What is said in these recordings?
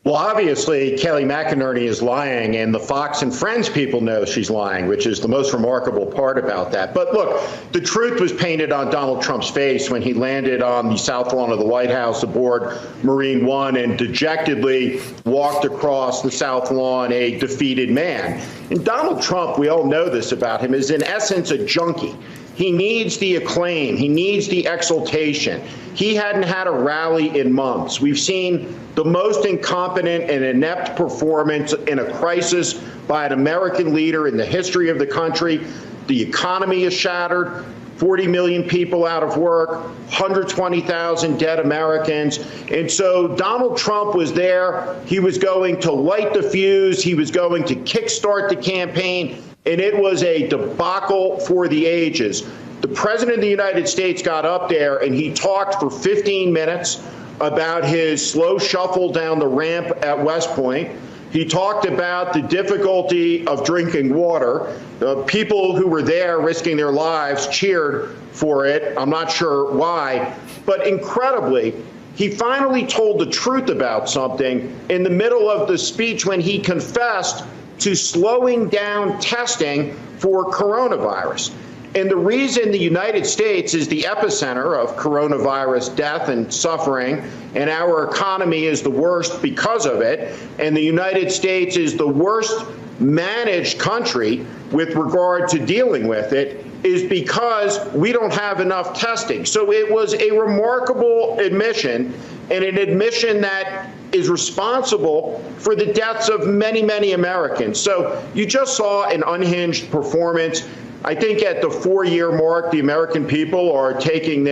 Well, obviously, Kelly McInerney is lying, and the Fox and Friends people know she's lying, which is the most remarkable part about that. But look, the truth was painted on Donald Trump's face when he landed on the south lawn of the White House aboard Marine One and dejectedly walked across the south lawn a defeated man. And Donald Trump, we all know this about him, is in essence a junkie. He needs the acclaim. He needs the exaltation. He hadn't had a rally in months. We've seen the most incompetent and inept performance in a crisis by an American leader in the history of the country. The economy is shattered. 40 million people out of work, 120,000 dead Americans. And so Donald Trump was there. He was going to light the fuse. He was going to kickstart the campaign. And it was a debacle for the ages. The President of the United States got up there and he talked for 15 minutes about his slow shuffle down the ramp at West Point. He talked about the difficulty of drinking water. The people who were there risking their lives cheered for it. I'm not sure why. But incredibly, he finally told the truth about something in the middle of the speech when he confessed to slowing down testing for coronavirus. And the reason the United States is the epicenter of coronavirus death and suffering, and our economy is the worst because of it, and the United States is the worst managed country with regard to dealing with it, is because we don't have enough testing. So it was a remarkable admission, and an admission that is responsible for the deaths of many, many Americans. So you just saw an unhinged performance. I think at the 4-year mark, the American people are taking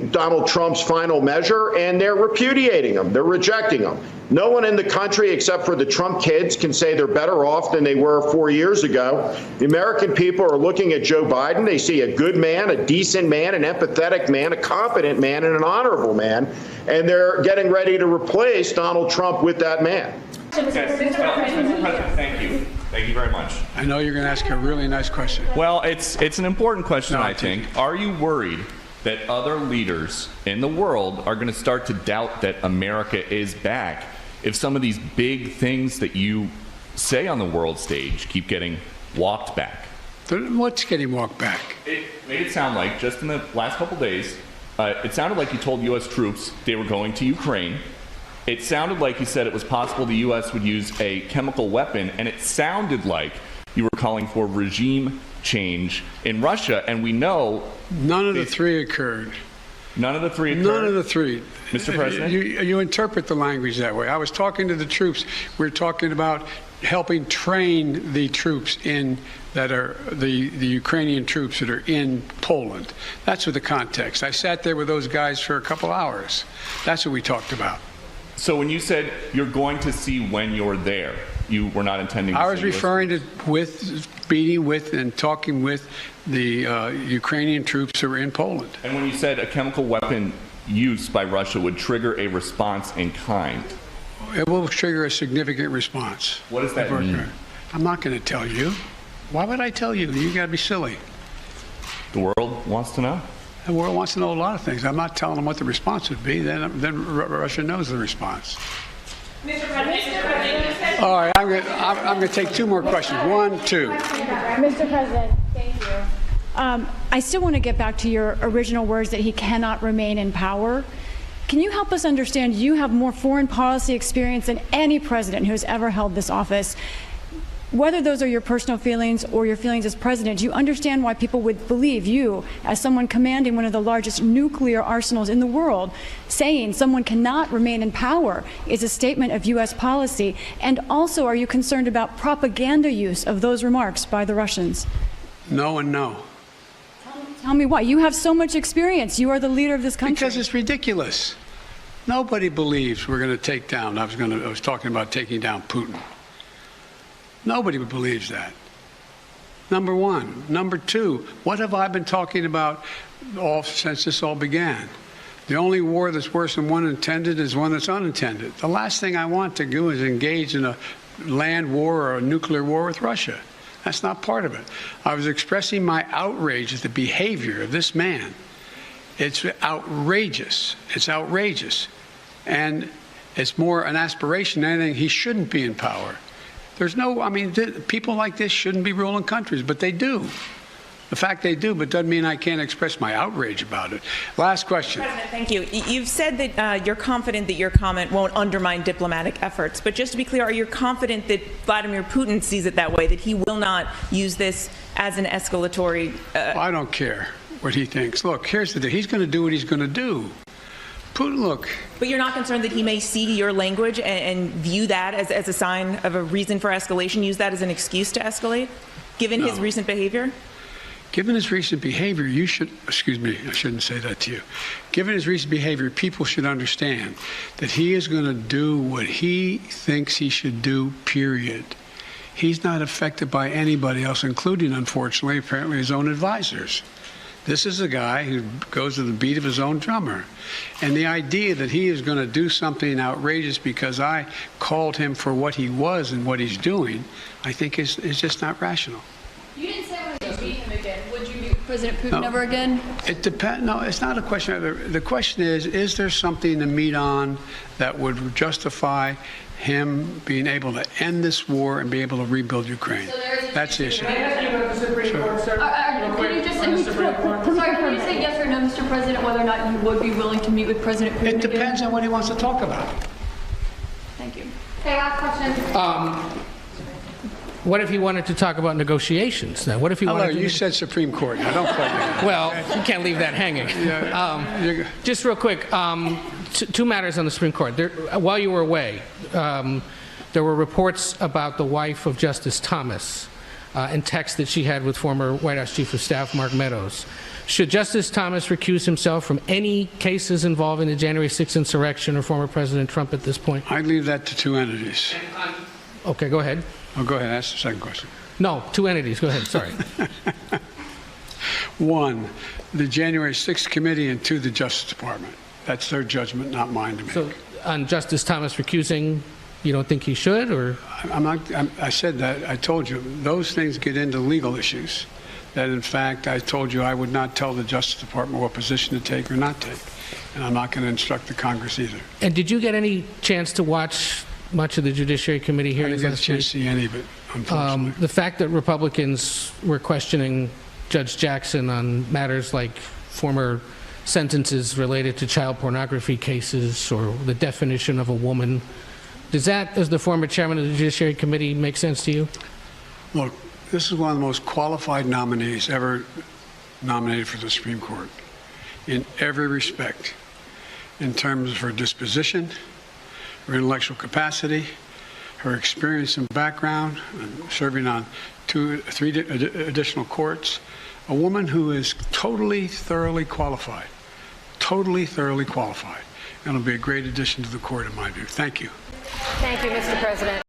Donald Trump's final measure, and they're repudiating him. They're rejecting him. No one in the country, except for the Trump kids, can say they're better off than they were 4 years ago. The American people are looking at Joe Biden. They see a good man, a decent man, an empathetic man, a competent man, and an honorable man. And they're getting ready to replace Donald Trump with that man. Yes. Mr. President, thank you. Thank you very much. I know you're going to ask a really nice question. Well, it's an important question, I think. Are you worried that other leaders in the world are going to start to doubt that America is back if some of these big things that you say on the world stage keep getting walked back? What's getting walked back? It made it sound like, just in the last couple days, it sounded like you told U.S. troops they were going to Ukraine. It sounded like you said it was possible the U.S. would use a chemical weapon, and it sounded like you were calling for regime change in Russia, and we know none of the three occurred. None of the three occurred? None of the three. Mr. President? You interpret the language that way. I was talking to the troops. We're talking about helping train the troops that are the Ukrainian troops that are in Poland. That's what the context. I sat there with those guys for a couple hours. That's what we talked about. So when you said you're going to see when you're there, you were not intending to I was referring to meeting with and talking with the Ukrainian troops who were in Poland. And when you said a chemical weapon use by Russia would trigger a response in kind. It will trigger a significant response. What does that mean? I'm not going to tell you. Why would I tell you? You got to be silly. The world wants to know? The world wants to know a lot of things. I'm not telling them what the response would be. Then Russia knows the response. Mr. President. All right, I'm going to take two more questions. 1, 2. Mr. President, thank you. I still want to get back to your original words that he cannot remain in power. Can you help us understand, you have more foreign policy experience than any president who has ever held this office. Whether those are your personal feelings or your feelings as president, do you understand why people would believe you, as someone commanding one of the largest nuclear arsenals in the world, saying someone cannot remain in power is a statement of U.S. policy? And also, are you concerned about propaganda use of those remarks by the Russians? No and no. Tell me why. You have so much experience. You are the leader of this country. Because it's ridiculous. Nobody believes we're going to take down. I was talking about taking down Putin. Nobody believes that. Number one. Number two, what have I been talking about since this all began? The only war that's worse than one intended is one that's unintended. The last thing I want to do is engage in a land war or a nuclear war with Russia. That's not part of it. I was expressing my outrage at the behavior of this man. It's outrageous. It's outrageous. And It's more an aspiration than anything. He shouldn't be in power. There's no, I mean, people like this shouldn't be ruling countries, but they do. The fact they do, but doesn't mean I can't express my outrage about it. Last question. President, thank you. You've said that you're confident that your comment won't undermine diplomatic efforts, but just to be clear, are you confident that Vladimir Putin sees it that way, that he will not use this as an escalatory... I don't care what he thinks. Look, here's the deal. He's going to do what he's going to do. Putin, look. But you're not concerned that he may see your language and view that as a sign of a reason for escalation, use that as an excuse to escalate, given his recent behavior? Given his recent behavior, you should, excuse me, I shouldn't say that to you. Given his recent behavior, people should understand that he is going to do what he thinks he should do, period. He's not affected by anybody else, including, unfortunately, apparently his own advisors. This is a guy who goes to the beat of his own drummer. And the idea that he is going to do something outrageous because I called him for what he was and what he's doing, I think is just not rational. You didn't say when you beat him again. Would you meet President Putin ever again? It depends. No, it's not a question. The question is there something to meet on that would justify him being able to end this war and be able to rebuild Ukraine? So there is a That's the issue. Can you just say yes or no, Mr. President, whether or not you would be willing to meet with President Putin It depends on what he wants to talk about. Thank you. Okay, last question. What if he wanted to talk about negotiations? Now, what if he Hello, wanted to... you said Supreme Court. Now, don't play that. Well, you can't leave that hanging. Just real quick, two matters on the Supreme Court. While you were away, there were reports about the wife of Justice Thomas and texts that she had with former White House Chief of Staff Mark Meadows. Should Justice Thomas recuse himself from any cases involving the January 6th insurrection or former President Trump at this point? I leave that to two entities. Okay, go ahead. Oh, go ahead. Ask the second question. No, two entities. Go ahead. Sorry. One, the January 6th committee, and two, the Justice Department. That's their judgment, not mine to make. So, on Justice Thomas recusing, you don't think he should, or? I said that. I told you those things get into legal issues. That, in fact, I told you I would not tell the Justice Department what position to take or not take, and I'm not going to instruct the Congress either. And did you get any chance to watch much of the Judiciary Committee I hearings didn't get a last chance to week? see any of it, unfortunately. The fact that Republicans were questioning Judge Jackson on matters like former sentences related to child pornography cases or the definition of a woman, does that, as the former chairman of the Judiciary Committee, make sense to you? Look, this is one of the most qualified nominees ever nominated for the Supreme Court in every respect, in terms of her disposition, her intellectual capacity, her experience and background, serving on three additional courts, a woman who is totally, thoroughly qualified, and will be a great addition to the court in my view. Thank you. Thank you, Mr. President.